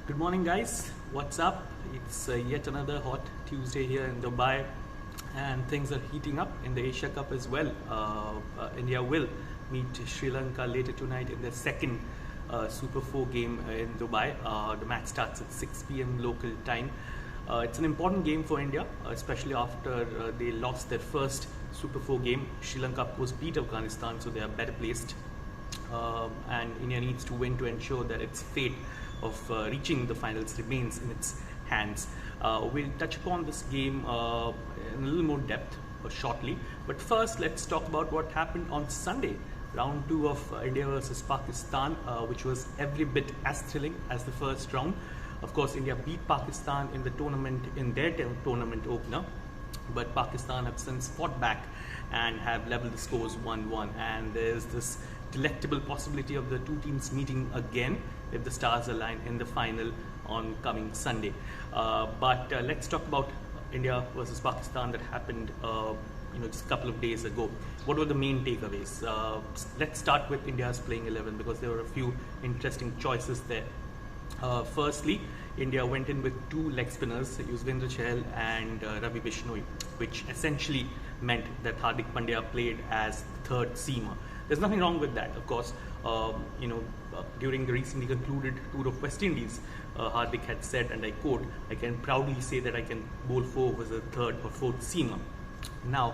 Good morning, guys. What's up? It's yet another hot Tuesday here in Dubai, and things are heating up in the Asia Cup as well. India will meet Sri Lanka later tonight in their second Super 4 game in Dubai. The match starts at 6 p.m. local time. It's an important game for India, especially after they lost their first Super 4 game. Sri Lanka, of course, beat Afghanistan, so they are better placed. And India needs to win to ensure that its fate of reaching the finals remains in its hands. We'll touch upon this game in a little more depth shortly, but first let's talk about what happened on Sunday, round 2 of India versus Pakistan, which was every bit as thrilling as the first round. Of course, India beat Pakistan in the tournament, in their tournament opener, but Pakistan have since fought back and have leveled the scores 1-1, and there's this delectable possibility of the two teams meeting again if the stars align in the final on coming Sunday. But let's talk about India versus Pakistan that happened just a couple of days ago. What were the main takeaways? Let's start with India's playing 11 because there were a few interesting choices there. Firstly, India went in with two leg spinners, Yuzvendra Chahal and Ravi Bishnoi, which essentially meant that Hardik Pandya played as the third seamer. There's nothing wrong with that, of course. During the recently concluded tour of West Indies, Hardik had said, and I quote, "I can proudly say that I can bowl 4 overs as a third or fourth seamer." Now,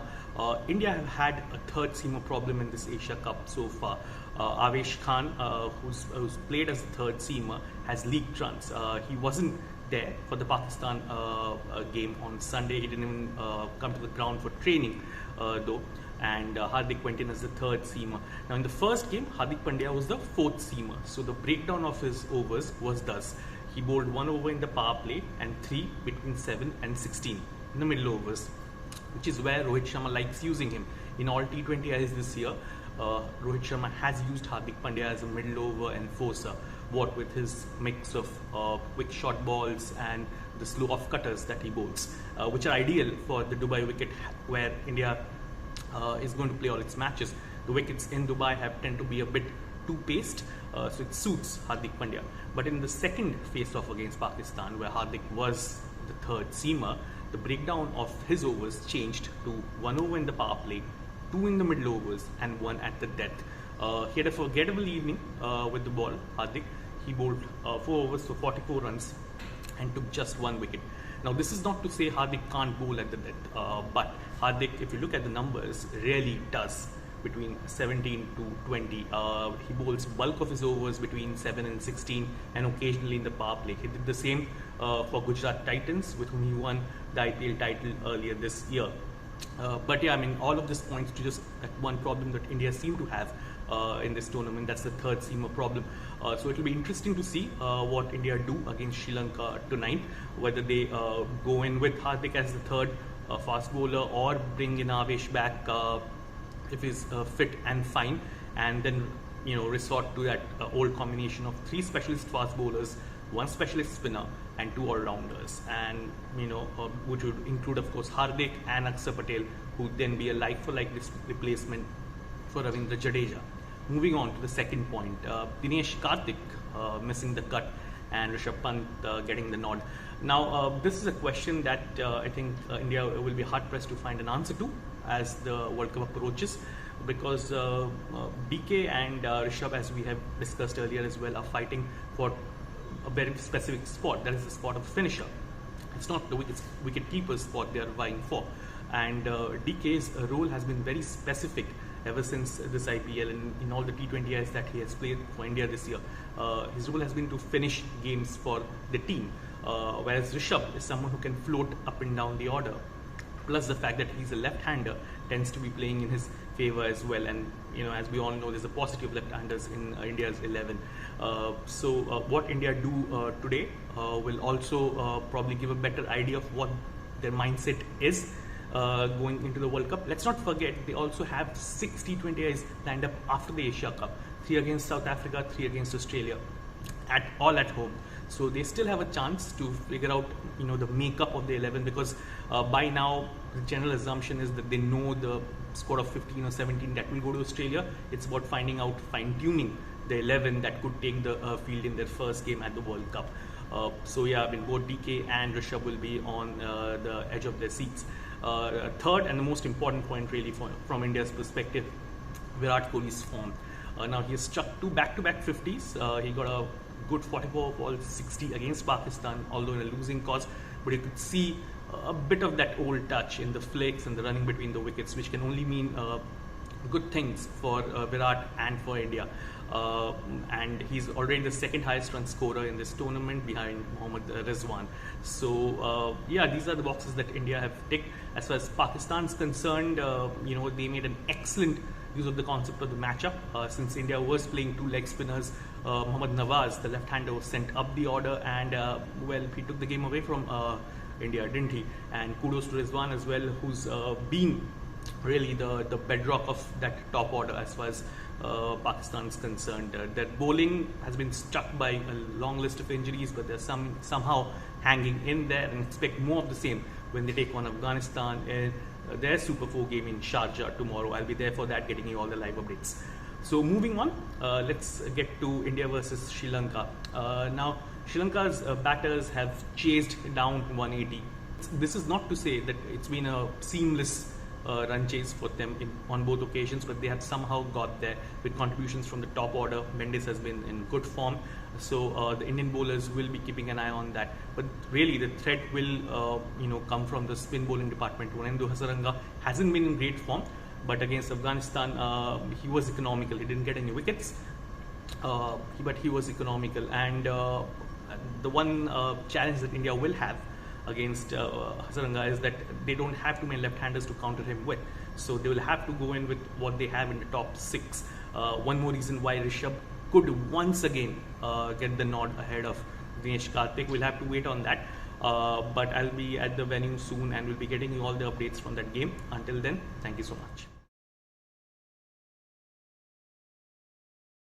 India have had a third seamer problem in this Asia Cup so far. Avesh Khan, who's played as a third seamer, has leaked runs. He wasn't there for the Pakistan game on Sunday. He didn't even come to the ground for training, though. And Hardik went in as the third seamer. Now, in the first game, Hardik Pandya was the fourth seamer. So the breakdown of his overs was thus: he bowled 1 over in the power play and 3 between 7 and 16 in the middle overs, which is where Rohit Sharma likes using him. In all T20Is this year, Rohit Sharma has used Hardik Pandya as a middle over enforcer, what with his mix of quick short balls and the slow off cutters that he bowls, which are ideal for the Dubai wicket where India is going to play all its matches. The wickets in Dubai tend to be a bit too paced, so it suits Hardik Pandya. But in the second face-off against Pakistan, where Hardik was the third seamer, the breakdown of his overs changed to 1 over in the power play, 2 in the middle overs, and 1 at the death. He had a forgettable evening with the ball, Hardik. He bowled 4 overs for 44 runs and took just 1 wicket. Now, this is not to say Hardik can't bowl at the death, but Hardik, if you look at the numbers, really does between 17 to 20. He bowls bulk of his overs between 7 and 16 and occasionally in the power play. He did the same for Gujarat Titans, with whom he won the IPL title earlier this year. But yeah, I mean, all of this points to just that one problem that India seem to have in this tournament. That's the third seamer problem. So it will be interesting to see what India do against Sri Lanka tonight, whether they go in with Hardik as the third fast bowler or bring in Avesh back if he's fit and fine, and then resort to that old combination of 3 specialist fast bowlers, 1 specialist spinner, and 2 all-rounders, and which would include, of course, Hardik and Akshar Patel, who would then be a like-for-like replacement for Ravindra Jadeja. Moving on to the second point, Dinesh Karthik missing the cut and Rishabh Pant getting the nod. Now, this is a question that I think India will be hard-pressed to find an answer to as the World Cup approaches, because BK and Rishabh, as we have discussed earlier as well, are fighting for a very specific spot. That is the spot of finisher. It's not the wicket keeper's spot they are vying for. And DK's role has been very specific ever since this IPL and in all the T20Is that he has played for India this year. His role has been to finish games for the team, whereas Rishabh is someone who can float up and down the order. Plus the fact that he's a left-hander tends to be playing in his favor as well. And as we all know, there's a paucity of left-handers in India's 11. So what India do today will also probably give a better idea of what their mindset is going into the World Cup. Let's not forget, they also have 6 T20Is lined up after the Asia Cup: 3 against South Africa, 3 against Australia, all at home. So they still have a chance to figure out, the makeup of the 11, because by now the general assumption is that they know the squad of 15 or 17 that will go to Australia. It's about finding out, fine-tuning the 11 that could take the field in their first game at the World Cup. So yeah, I mean, both DK and Rishabh will be on the edge of their seats. Third and the most important point really from India's perspective, Virat Kohli's form. Now he has struck 2 back-to-back 50s. He got a good 44 ball 60 against Pakistan, although in a losing cause. But you could see a bit of that old touch in the flicks and the running between the wickets, which can only mean good things for Virat and for India. And he's already the second highest run scorer in this tournament behind Mohammad Rizwan. So yeah, these are the boxes that India have ticked. As far as Pakistan's concerned, they made an excellent use of the concept of the matchup. Since India was playing 2 leg spinners, Mohammad Nawaz, the left-hander, was sent up the order, and well, he took the game away from India, didn't he? And kudos to Rizwan as well, who's been really the bedrock of that top order as far as Pakistan's concerned. Their bowling has been struck by a long list of injuries, but they're somehow hanging in there, and expect more of the same when they take on Afghanistan in their Super 4 game in Sharjah tomorrow. I'll be there for that, getting you all the live updates. So moving on, let's get to India versus Sri Lanka. Now, Sri Lanka's batters have chased down 180. This is not to say that it's been a seamless run chase for them on both occasions, but they have somehow got there with contributions from the top order. Mendes has been in good form, so the Indian bowlers will be keeping an eye on that. But really, the threat will come from the spin bowling department. Wanendu Hasaranga hasn't been in great form, but against Afghanistan, he was economical. He didn't get any wickets, but he was economical. And the one challenge that India will have against Hasaranga is that they don't have too many left-handers to counter him with. So they will have to go in with what they have in the top 6. One more reason why Rishabh could once again get the nod ahead of Dinesh Karthik. We'll have to wait on that. But I'll be at the venue soon and we'll be getting you all the updates from that game. Until then, thank you so much.